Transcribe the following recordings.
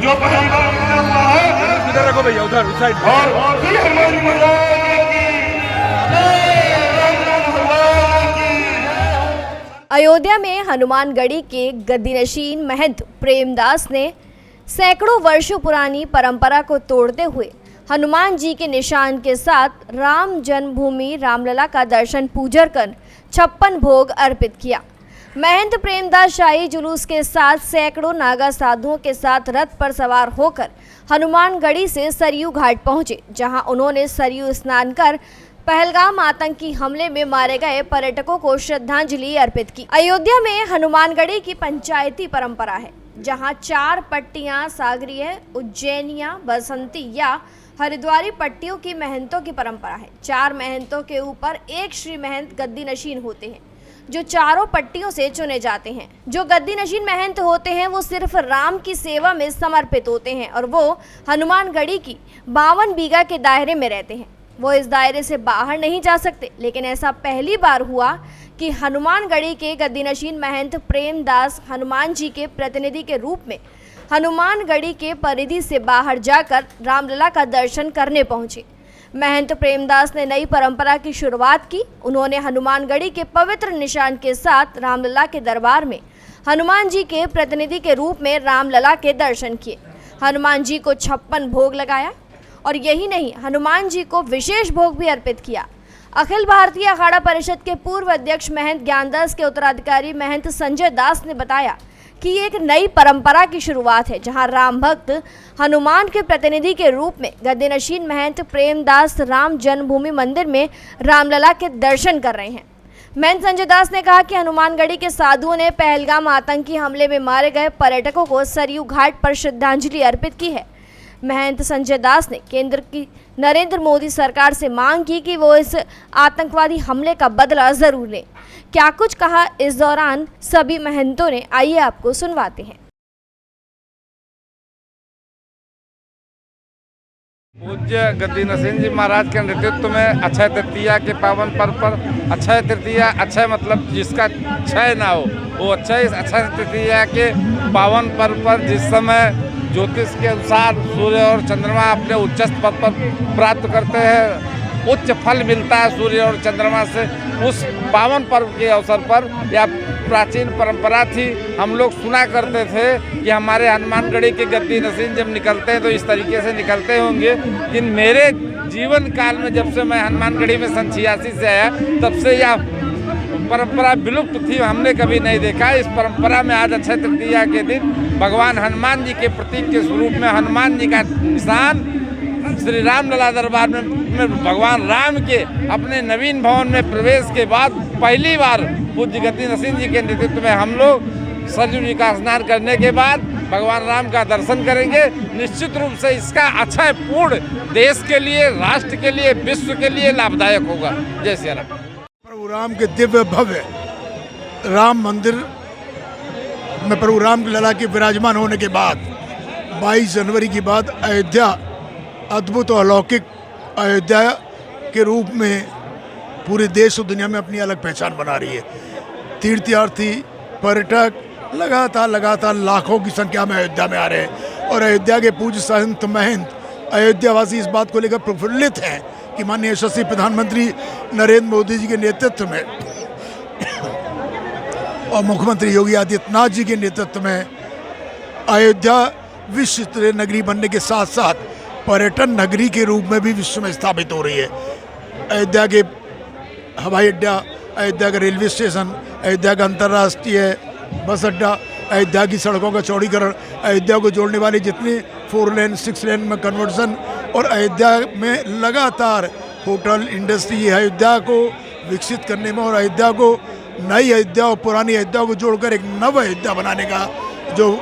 जो पहलगाम में हुआ है इधर रखो भैया, उधर उस साइड। और फिर हमारी मजाक की अयोध्या में हनुमानगढ़ी के गद्दीनशीन महंत प्रेमदास ने सैकड़ों वर्षों पुरानी परंपरा को तोड़ते हुए हनुमान जी के निशान के साथ राम जन्मभूमि रामलला का दर्शन पूजन कर 56 भोग अर्पित किया। महंत प्रेमदास शाही जुलूस के साथ सैकड़ों नागा साधुओं के साथ रथ पर सवार होकर हनुमानगढ़ी से सरयू घाट पहुंचे, जहां उन्होंने सरयू स्नान कर पहलगाम आतंकी हमले में मारे गए पर्यटकों को श्रद्धांजलि अर्पित की। अयोध्या में हनुमानगढ़ी की पंचायती परंपरा है, जहां 4 पट्टियां सागरीय, उज्जैनिया, बसंती या हरिद्वारी पट्टियों की महंतों की परंपरा है। 4 महंतों के ऊपर एक श्री महंत गद्दीनशीन होते हैं, जो चारों पट्टियों से चुने जाते हैं। जो गद्दीनशीन महंत होते हैं वो सिर्फ राम की सेवा में समर्पित होते हैं और वो हनुमानगढ़ी की 52 बीघा के दायरे में रहते हैं। वो इस दायरे से बाहर नहीं जा सकते, लेकिन ऐसा पहली बार हुआ कि हनुमानगढ़ी के गद्दीनशीन महंत प्रेमदास हनुमान जी के प्रतिनिधि के रूप में हनुमानगढ़ी के परिधि से बाहर जाकर रामलला का दर्शन करने पहुंचे। महंत प्रेमदास ने नई परंपरा की शुरुआत की। उन्होंने हनुमानगढ़ी के पवित्र निशान के साथ रामलला के दरबार में हनुमान जी के प्रतिनिधि के रूप में रामलला के दर्शन किए। हनुमान जी को 56 भोग लगाया और यही नहीं, हनुमान जी को विशेष भोग भी अर्पित किया। अखिल भारतीय अखाड़ा परिषद के पूर्व अध्यक्ष महंत ज्ञानदास के उत्तराधिकारी महंत संजय दास ने बताया कि ये एक नई परंपरा की शुरुआत है, जहां राम भक्त हनुमान के प्रतिनिधि के रूप में गद्दीनशीन महंत प्रेमदास राम जन्मभूमि मंदिर में रामलला के दर्शन कर रहे हैं। महंत संजय दास ने कहा कि हनुमानगढ़ी के साधुओं ने पहलगाम आतंकी हमले में मारे गए पर्यटकों को सरयू घाट पर श्रद्धांजलि अर्पित की है। महंत संजय दास ने केंद्र की नरेंद्र मोदी सरकार से मांग की कि वो इस आतंकवादी हमले का बदला जरूर लें। क्या कुछ कहा इस दौरान सभी महंतों ने, आइए आपको सुनवाते हैं। पूज्य गद्दीनशीन जी महाराज के नेतृत्व में अक्षय तृतीया के पावन पर्व पर, अक्षय तृतीया, अक्षय मतलब जिसका क्षय ना हो, वो अक्षय तृतीया के पावन पर्व पर जिस समय ज्योतिष के अनुसार सूर्य और चंद्रमा अपने उच्चस्थ पद पर प्राप्त करते हैं, उच्च फल मिलता है सूर्य और चंद्रमा से। उस पावन पर्व के अवसर पर यह प्राचीन परंपरा थी। हम लोग सुना करते थे कि हमारे हनुमानगढ़ी के गद्दीनशीन जब निकलते हैं तो इस तरीके से निकलते होंगे, लेकिन मेरे जीवन काल में जब से मैं हनुमानगढ़ी में सन 86 से आया, तब से यह परंपरा विलुप्त थी, हमने कभी नहीं देखा। इस परंपरा में आज अक्षय तृतीया के दिन भगवान हनुमान जी के प्रतीक के स्वरूप में हनुमान जी का निशान श्री रामलला दरबार में भगवान राम के अपने नवीन भवन में प्रवेश के बाद पहली बार पूज्य गद्दीनशीन जी के नेतृत्व में हम लोग सरयू जी का स्नान करने के बाद भगवान राम का दर्शन करेंगे। निश्चित रूप से इसका अक्षय पूर्ण देश के लिए, राष्ट्र के लिए, विश्व के लिए लाभदायक होगा। जय श्री राम। प्रभु राम के दिव्य भव्य राम मंदिर में प्रभु राम की लला के विराजमान होने के बाद 22 जनवरी की बाद अयोध्या अद्भुत और अलौकिक अयोध्या के रूप में पूरे देश और दुनिया में अपनी अलग पहचान बना रही है। तीर्थयार्थी, पर्यटक लगातार लाखों की संख्या में अयोध्या में आ रहे हैं और अयोध्या के पूज्य संत महंत अयोध्यावासी इस बात को लेकर प्रफुल्लित हैं कि माननीय यशस्वी प्रधानमंत्री नरेंद्र मोदी जी के नेतृत्व में और मुख्यमंत्री योगी आदित्यनाथ जी के नेतृत्व में अयोध्या विश्व स्तरीय नगरी बनने के साथ साथ पर्यटन नगरी के रूप में भी विश्व में स्थापित हो रही है। अयोध्या के हवाई अड्डा, अयोध्या का रेलवे स्टेशन, अयोध्या का अंतर्राष्ट्रीय बस अड्डा, अयोध्या की सड़कों का चौड़ीकरण, अयोध्या को जोड़ने वाली जितनी 4 लेन 6 लेन में कन्वर्जन और अयोध्या में लगातार होटल इंडस्ट्री, अयोध्या को विकसित करने में और अयोध्या को नई अयोध्या और पुरानी अयोध्या को जोड़कर एक नव अयोध्या बनाने का जो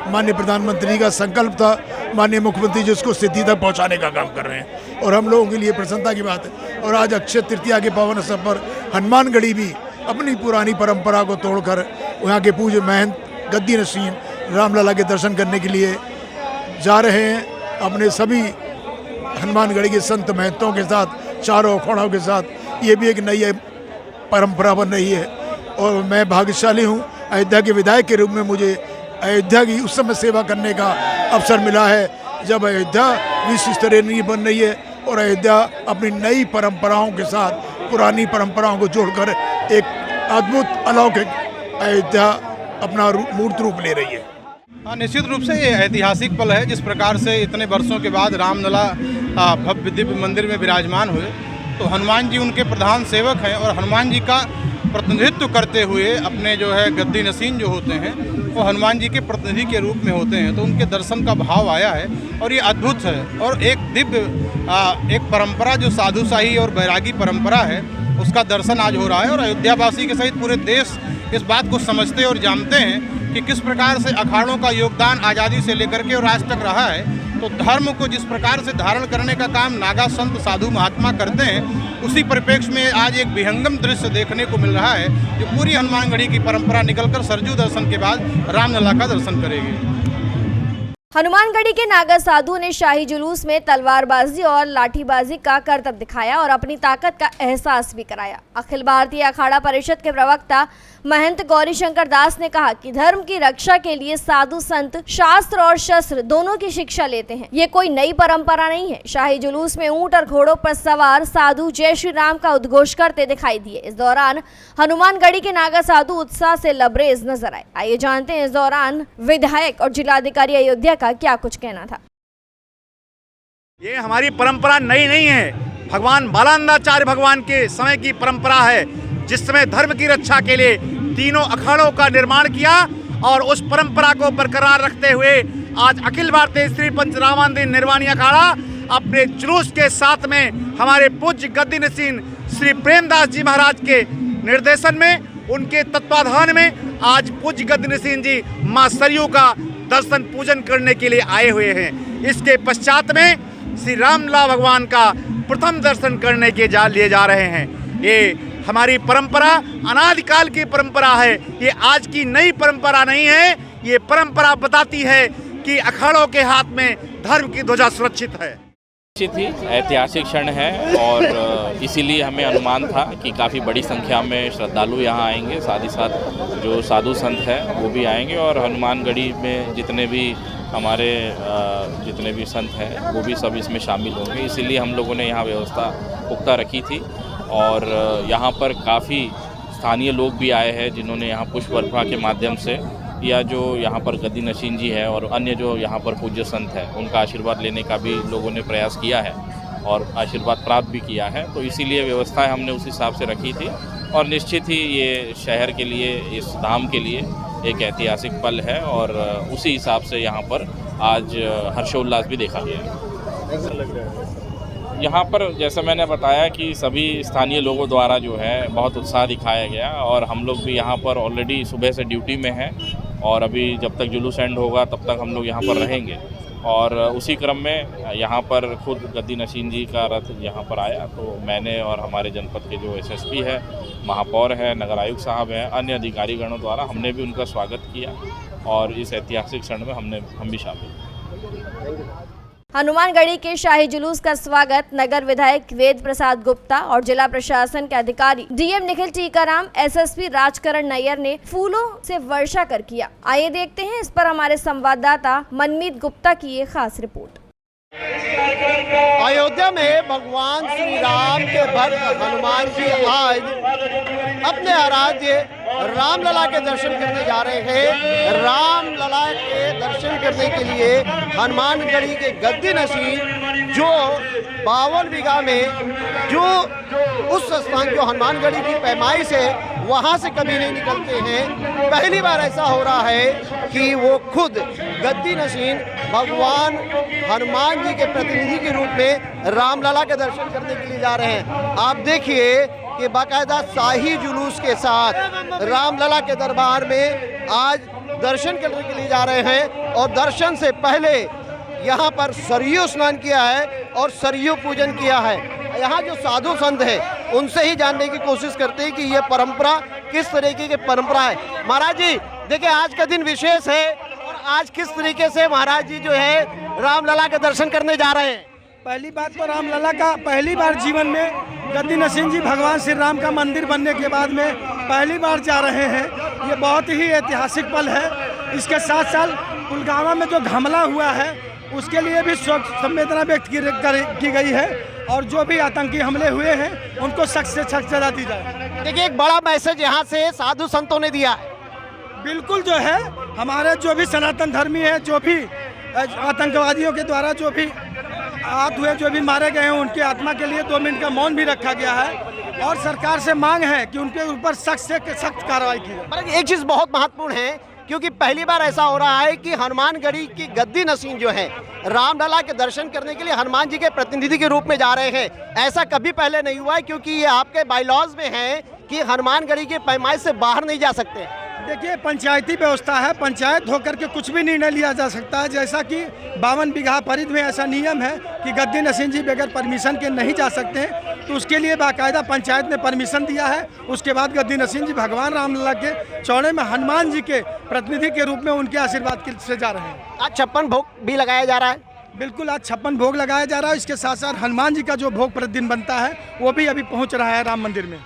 माननीय प्रधानमंत्री का संकल्प था, माननीय मुख्यमंत्री जी उसको सिद्धि तक पहुंचाने का काम कर रहे हैं और हम लोगों के लिए प्रसन्नता की बात है। और आज अक्षय तृतीया के पावन अवसर पर हनुमानगढ़ी भी अपनी पुरानी परंपरा को तोड़कर वहाँ के पूज्य महंत गद्दीनशीन रामलला के दर्शन करने के लिए जा रहे हैं। अपने सभी हनुमानगढ़ी के संत महंतों के साथ, चारों अखाड़ों के साथ ये भी एक नई परंपरा बन रही है और मैं भाग्यशाली हूँ। अयोध्या के विधायक के रूप में मुझे अयोध्या की उस समय सेवा करने का अवसर मिला है जब अयोध्या विश्व स्तरीय नगरी बन रही है और अयोध्या अपनी नई परंपराओं के साथ पुरानी परंपराओं को जोड़कर एक अद्भुत अलौकिक अयोध्या अपना मूर्त रूप ले रही है। हाँ, निश्चित रूप से ये ऐतिहासिक पल है। जिस प्रकार से इतने वर्षों के बाद रामलला भव्य दिव्य मंदिर में विराजमान हुए, तो हनुमान जी उनके प्रधान सेवक हैं और हनुमान जी का प्रतिनिधित्व करते हुए अपने जो है गद्दी नसीन जो होते हैं वो हनुमान जी के प्रतिनिधि के रूप में होते हैं, तो उनके दर्शन का भाव आया है और ये अद्भुत है। और एक दिव्य एक परंपरा जो साधुशाही और बैरागी परंपरा है उसका दर्शन आज हो रहा है और अयोध्यावासी के सहित पूरे देश इस बात को समझते और जानते हैं कि किस प्रकार से अखाड़ों का योगदान आज़ादी से लेकर के और आज तक रहा है। तो धर्म को जिस प्रकार से धारण करने का काम नागा संत साधु महात्मा करते हैं, उसी परिप्रेक्ष्य में आज एक विहंगम दृश्य देखने को मिल रहा है जो पूरी हनुमानगढ़ी की परंपरा निकलकर सरजू दर्शन के बाद रामलला का दर्शन करेगी। हनुमानगढ़ी के नागा साधु ने शाही जुलूस में तलवारबाजी और लाठीबाजी का करतब दिखाया और अपनी ताकत का एहसास भी कराया। अखिल भारतीय अखाड़ा परिषद के प्रवक्ता महंत गौरी शंकर दास ने कहा कि धर्म की रक्षा के लिए साधु संत शास्त्र और शस्त्र दोनों की शिक्षा लेते हैं। ये कोई नई परंपरा नहीं है। शाही जुलूस में ऊंट और घोड़ों पर सवार साधु जय श्री राम का उद्घोष करते दिखाई दिए। इस दौरान हनुमानगढ़ी के नागा साधु उत्साह से लबरेज नजर आए। आइए जानते हैं इस दौरान विधायक और जिलाधिकारी अयोध्या का क्या कुछ कहना था। ये हमारी परंपरा नई नहीं है, भगवान बालानंदाचार्य भगवान के समय की परंपरा है, जिस समय धर्म की रक्षा के लिए तीनों अखाड़ों का निर्माण किया और उस परंपरा को बरकरार रखते हुए आज अखिल भारतीय श्री पंच रामानंद निर्वाणी अखाड़ा अपने जुलूस के साथ में हमारे पूज्य गद्दी नसीन श्री प्रेमदास जी महाराज के निर्देशन में, उनके तत्वाधान में आज पूज्य गद्दी नसीन जी मां सरयू का दर्शन पूजन करने के लिए आए हुए हैं। इसके पश्चात में श्री रामलला भगवान का प्रथम दर्शन करने के लिए जा रहे हैं। ये हमारी परंपरा अनादिकाल की परंपरा है, ये आज की नई परंपरा नहीं है। ये परंपरा बताती है कि अखाड़ों के हाथ में धर्म की ध्वजा सुरक्षित है। निश्चित ही ऐतिहासिक क्षण है और इसीलिए हमें अनुमान था कि काफ़ी बड़ी संख्या में श्रद्धालु यहाँ आएंगे, साथ ही साथ जो साधु संत हैं वो भी आएंगे और हनुमानगढ़ी में जितने भी हमारे जितने भी संत हैं वो भी सब इसमें शामिल होंगे। इसीलिए हम लोगों ने यहाँ व्यवस्था पुख्ता रखी थी और यहाँ पर काफ़ी स्थानीय लोग भी आए हैं जिन्होंने यहाँ पुष्प वर्षा के माध्यम से या जो यहाँ पर गद्दी नसीन जी है और अन्य जो यहाँ पर पूज्य संत हैं उनका आशीर्वाद लेने का भी लोगों ने प्रयास किया है और आशीर्वाद प्राप्त भी किया है। तो इसीलिए व्यवस्थाएं हमने उस हिसाब से रखी थी और निश्चित ही ये शहर के लिए, इस धाम के लिए एक ऐतिहासिक पल है और उसी हिसाब से यहाँ पर आज हर्षोल्लास भी देखा गया। यहाँ पर जैसा मैंने बताया कि सभी स्थानीय लोगों द्वारा जो है बहुत उत्साह दिखाया गया और हम लोग भी यहाँ पर ऑलरेडी सुबह से ड्यूटी में हैं और अभी जब तक जुलूस एंड होगा तब तक हम लोग यहाँ पर रहेंगे। और उसी क्रम में यहाँ पर खुद गद्दी नसीन जी का रथ यहाँ पर आया तो मैंने और हमारे जनपद के जो एसएसपी है, महापौर है, नगर आयुक्त साहब हैं, अन्य अधिकारीगणों द्वारा हमने भी उनका स्वागत किया और इस ऐतिहासिक क्षण में हम भी शामिल। हनुमानगढ़ी के शाही जुलूस का स्वागत नगर विधायक वेद प्रसाद गुप्ता और जिला प्रशासन के अधिकारी डीएम निखिल टीकाराम, एसएसपी राजकरण नैयर ने फूलों से वर्षा कर किया। आइए देखते हैं इस पर हमारे संवाददाता मनमीत गुप्ता की ये खास रिपोर्ट। अयोध्या में भगवान श्री राम के भक्त हनुमान जी आज अपने आराध्य रामलला के दर्शन करने जा रहे हैं। रामलला के दर्शन करने के लिए हनुमानगढ़ी के गद्दी नसीन जो 52 बीघा में जो उस स्थान जो हनुमानगढ़ी की पैमाइश है वहाँ से कभी नहीं निकलते हैं। पहली बार ऐसा हो रहा है कि वो खुद गद्दी नसीन भगवान हनुमान जी के प्रतिनिधि के रूप में रामलला के दर्शन करने के लिए जा रहे हैं। आप देखिए कि बाकायदा शाही जुलूस के साथ रामलला के दरबार में आज दर्शन करने के लिए जा रहे हैं और दर्शन से पहले यहाँ पर सरयू स्नान किया है और सरयू पूजन किया है। यहाँ जो साधु संत है उनसे ही जानने की कोशिश करते हैं कि ये परंपरा किस तरीके की परंपरा है। महाराज जी देखिए आज का दिन विशेष है और आज किस तरीके से महाराज जी जो है रामलला के दर्शन करने जा रहे हैं। पहली बात तो रामलला का पहली बार जीवन में गद्दी नसीन जी भगवान श्री राम का मंदिर बनने के बाद में पहली बार जा रहे हैं। ये बहुत ही ऐतिहासिक पल है इसके साथ साथ पुलवामा में जो हमला हुआ है उसके लिए भी शोक संवेदना व्यक्त की गई है और जो भी आतंकी हमले हुए हैं उनको सख्त से सख्त सजा दी जाए। देखिए एक बड़ा मैसेज यहाँ से साधु संतों ने दिया है। बिल्कुल जो है हमारे जो भी सनातन धर्मी है, जो भी आतंकवादियों के द्वारा जो भी आहत हुए, जो भी मारे गए हैं, उनकी आत्मा के लिए 2 मिनट का मौन भी रखा गया है और सरकार से मांग है कि उनके ऊपर सख्त से सख्त कार्रवाई की जाए। पर एक चीज़ बहुत महत्वपूर्ण है क्योंकि पहली बार ऐसा हो रहा है कि हनुमानगढ़ी की गद्दी नसीन जो है रामलला के दर्शन करने के लिए हनुमान जी के प्रतिनिधि के रूप में जा रहे हैं। ऐसा कभी पहले नहीं हुआ है क्योंकि ये आपके बाईलॉज में है कि हनुमानगढ़ी के पैमाइश से बाहर नहीं जा सकते। देखिए पंचायती व्यवस्था है, पंचायत होकर के कुछ भी निर्णय लिया जा सकता है। जैसा कि 52 बीघा परिधि में ऐसा नियम है कि गद्दी नसीन जी बगैर परमिशन के नहीं जा सकते हैं, तो उसके लिए बाकायदा पंचायत ने परमिशन दिया है। उसके बाद गद्दी नसीन जी भगवान रामलला के चौड़े में हनुमान जी के प्रतिनिधि के रूप में उनके आशीर्वाद से जा रहे हैं। आज 56 भोग भी लगाया जा रहा है। बिल्कुल, आज 56 भोग लगाया जा रहा है। इसके साथ साथ हनुमान जी का जो भोग प्रतिदिन बनता है वो भी अभी पहुँच रहा है राम मंदिर में।